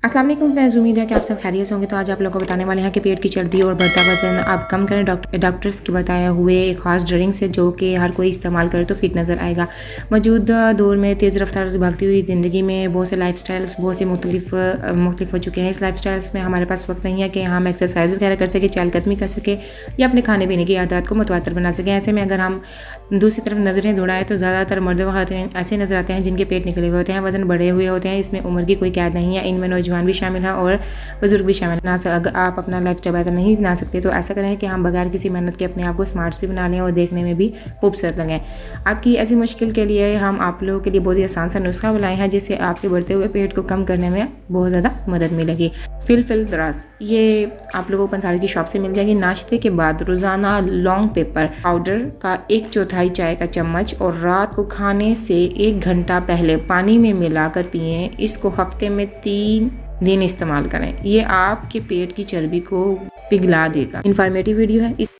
अस्सलाम वालेकुम फ्रेंड्स, उम्मीद है कि आप सब खैरियत से होंगे। तो आज आप लोगों को बताने वाले हैं कि पेट की चर्बी और बढ़ता वजन आप कम करें डॉक्टर्स के बताए हुए एक ख़ास ड्रिंक से, जो कि हर कोई इस्तेमाल करे तो फिट नज़र आएगा। मौजूदा दौर में तेज़ रफ्तार भागती हुई ज़िंदगी में बहुत से लाइफस्टाइल्स बहुत से मुख्तलिफ हो चुके हैं। इस लाइफस्टाइल्स में हमारे पास वक्त नहीं है कि हम एक्सरसाइज वगैरह कर सके, चहलकदमी कर सके या अपने खाने पीने की आदत को मुतवातर बना सकें। ऐसे में अगर हम दूसरी तरफ नज़रें दौड़ाएं तो ज़्यादातर मर्द व ख़वातीन ऐसे नज़र आते हैं जिनके पेट निकले हुए होते हैं, वज़न बढ़े हुए होते हैं। इसमें उम्र की कोई कैद नहीं है, इनमें नौजवान भी शामिल हैं और बुजुर्ग भी शामिल हैं। अगर आप अपना लाइफस्टाइल बेहतर नहीं बना सकते तो ऐसा करें कि हम बगैर किसी मेहनत के अपने आप को स्मार्ट्स भी बना लें और देखने में भी खूबसूरत लगें। आपकी ऐसी मुश्किल के लिए हम आप लोगों के लिए बहुत ही आसान सा नुस्खा बनाए हैं, जिससे आपके बढ़ते हुए पेट को कम करने में बहुत ज़्यादा मदद मिलेगी। फिल रस, ये आप लोगों को पंसारी की शॉप से मिल जाएगी। नाश्ते के बाद रोज़ाना लॉन्ग पेपर पाउडर का 1/4 चाय का चम्मच और रात को खाने से 1 घंटा पहले पानी में मिलाकर पिएं। इसको हफ्ते में 3 दिन इस्तेमाल करें। ये आपके पेट की चर्बी को पिघला देगा। इंफॉर्मेटिव वीडियो है।